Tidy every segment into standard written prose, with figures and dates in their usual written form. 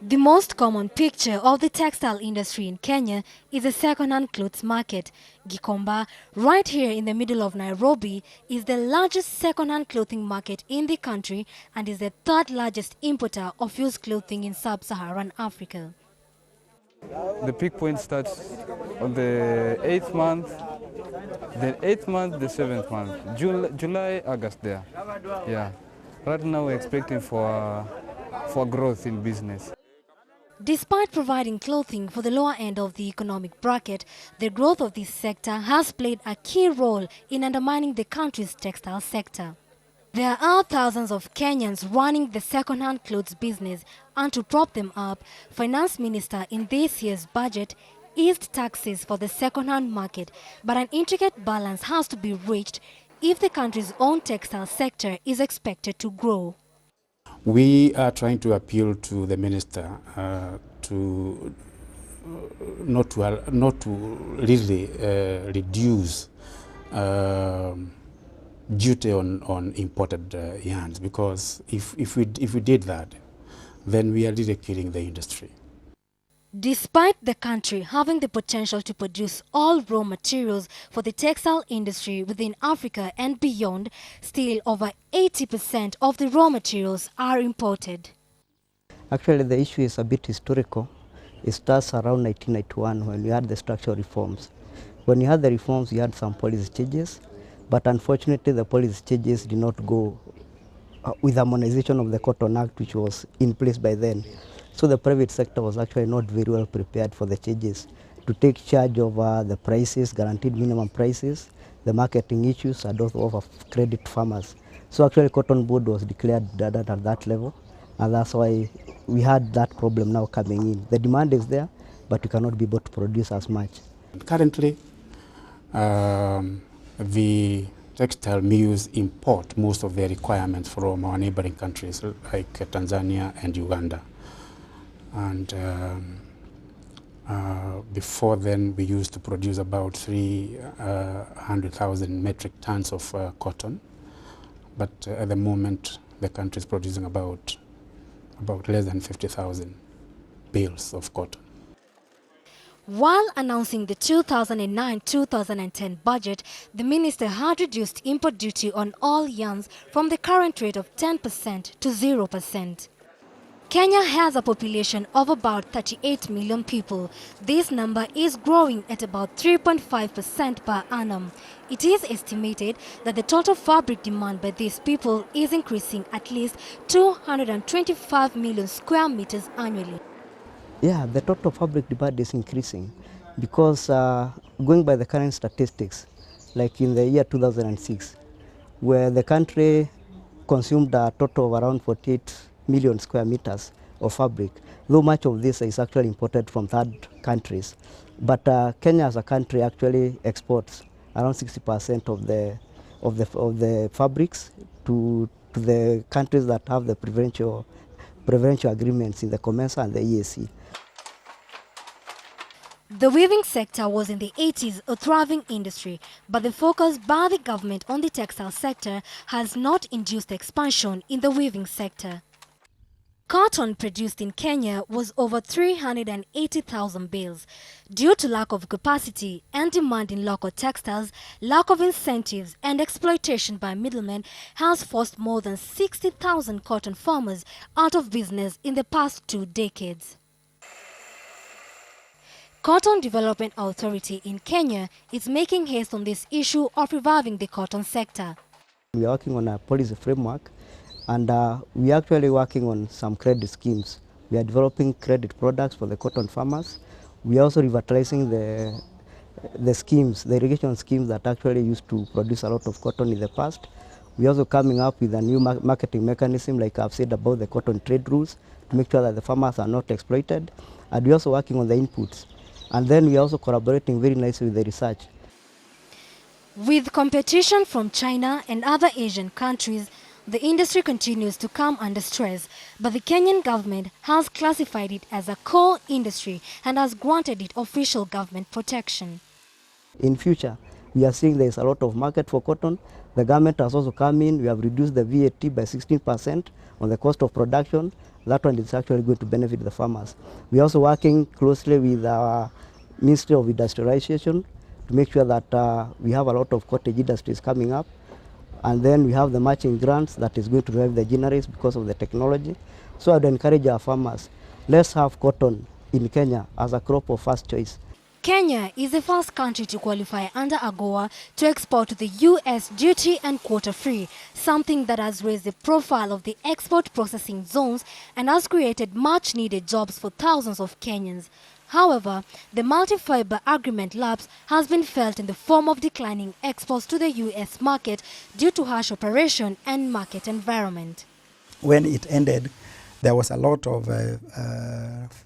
The most common picture of the textile industry in Kenya is a second-hand clothes market. Gikomba, right here in the middle of Nairobi, is the largest second-hand clothing market in the country and is the third largest importer of used clothing in sub-Saharan Africa. The peak point starts on the 8th month, the 7th month, July, August there. Yeah. Right now we're expecting for growth in business. Despite providing clothing for the lower end of the economic bracket, the growth of this sector has played a key role in undermining the country's textile sector. There are thousands of Kenyans running the second-hand clothes business, and to prop them up, Finance Minister in this year's budget eased taxes for the second-hand market, but an intricate balance has to be reached if the country's own textile sector is expected to grow. We are trying to appeal to the minister to not to really reduce duty on imported yarns, because if we did that, then we are really killing the industry. Despite the country having the potential to produce all raw materials for the textile industry within Africa and beyond, still over 80% of the raw materials are imported. Actually, the issue is a bit historical. It starts around 1991 when we had the structural reforms. When you had the reforms, you had some policy changes, but unfortunately the policy changes did not go with harmonization of the Cotton Act, which was in place by then. So the private sector was actually not very well prepared for the changes to take charge of the prices, guaranteed minimum prices, the marketing issues, and also of credit farmers. So actually Cotton Board was declared at that level, and that's why we had that problem now coming in. The demand is there, but you cannot be able to produce as much. Currently, the textile mills import most of their requirements from our neighboring countries like Tanzania and Uganda. And before then, we used to produce about 300,000 metric tons of cotton. But at the moment, the country is producing about less than 50,000 bales of cotton. While announcing the 2009-2010 budget, the minister had reduced import duty on all yarns from the current rate of 10% to 0%. Kenya has a population of about 38 million people. This number is growing at about 3.5% per annum. It is estimated that the total fabric demand by these people is increasing at least 225 million square meters annually. Yeah, the total fabric demand is increasing because going by the current statistics, like in the year 2006, where the country consumed a total of around 48 million square meters of fabric, though much of this is actually imported from third countries. But Kenya as a country actually exports around 60% of the fabrics to the countries that have the preferential agreements in the COMESA and the EAC. The weaving sector was in the 80s a thriving industry, but the focus by the government on the textile sector has not induced expansion in the weaving sector. Cotton produced in Kenya was over 380,000 bales. Due to lack of capacity and demand in local textiles, lack of incentives and exploitation by middlemen has forced more than 60,000 cotton farmers out of business in the past 2 decades. Cotton Development Authority in Kenya is making haste on this issue of reviving the cotton sector. We are working on a policy framework, and we are actually working on some credit schemes. We are developing credit products for the cotton farmers. We are also revitalizing the schemes, the irrigation schemes that actually used to produce a lot of cotton in the past. We are also coming up with a new marketing mechanism, like I've said, about the cotton trade rules, to make sure that the farmers are not exploited. And we are also working on the inputs. And then we are also collaborating very nicely with the research. With competition from China and other Asian countries, the industry continues to come under stress, but the Kenyan government has classified it as a core industry and has granted it official government protection. In future, we are seeing there is a lot of market for cotton, The government has also come in. We have reduced the VAT by 16% on the cost of production. That one is actually going to benefit the farmers. We are also working closely with our Ministry of Industrialization to make sure that we have a lot of cottage industries coming up. And then we have the matching grants that is going to revive the generates because of the technology. So I'd encourage our farmers, let's have cotton in Kenya as a crop of first choice. Kenya is the first country to qualify under AGOA to export to the US duty and quota-free, something that has raised the profile of the export processing zones and has created much-needed jobs for thousands of Kenyans. However, the multi-fiber agreement lapse has been felt in the form of declining exports to the US market due to harsh operation and market environment. When it ended, there was a lot of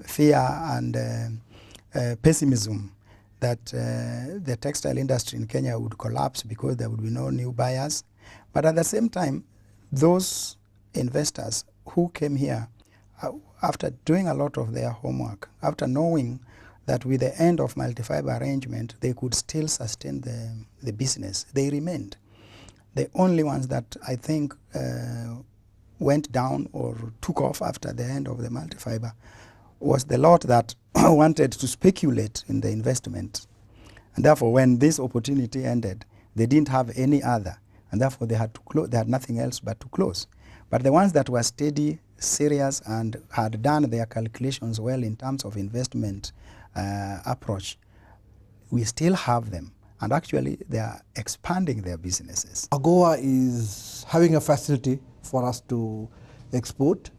fear and pessimism that the textile industry in Kenya would collapse because there would be no new buyers. But at the same time, those investors who came here, after doing a lot of their homework, after knowing that with the end of multi-fiber arrangement, they could still sustain the business, they remained. The only ones that I think went down or took off after the end of the multi-fiber was the lot that wanted to speculate in the investment. And therefore, when this opportunity ended, they didn't have any other, and therefore they had to close. They had nothing else but to close. But the ones that were steady, serious, and had done their calculations well in terms of investment approach, we still have them. And actually, they are expanding their businesses. AGOA is having a facility for us to export,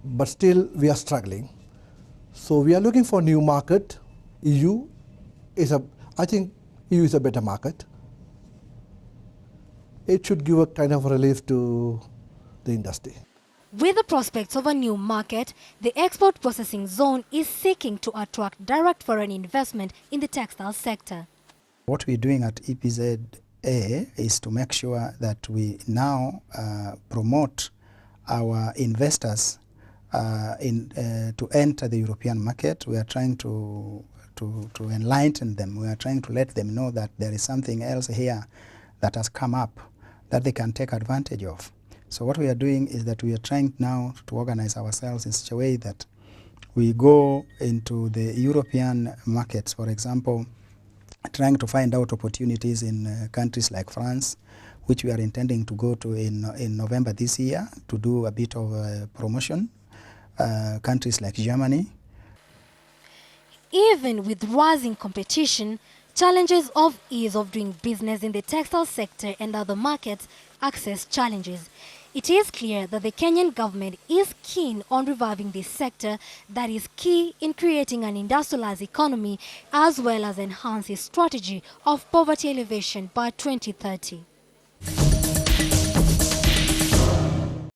but still we are struggling. So we are looking for a new market. I think EU is a better market. It should give a kind of relief to the industry. With the prospects of a new market, the export processing zone is seeking to attract direct foreign investment in the textile sector. What we're doing at EPZA is to make sure that we now promote our investors to enter the European market. We are trying to enlighten them. We are trying to let them know that there is something else here that has come up that they can take advantage of. So what we are doing is that we are trying now to organize ourselves in such a way that we go into the European markets, for example, trying to find out opportunities in countries like France, which we are intending to go to in November this year to do a bit of promotion. Countries like Germany. Even with rising competition, challenges of ease of doing business in the textile sector and other markets access challenges. It is clear that the Kenyan government is keen on reviving this sector that is key in creating an industrialized economy as well as enhance its strategy of poverty elevation by 2030.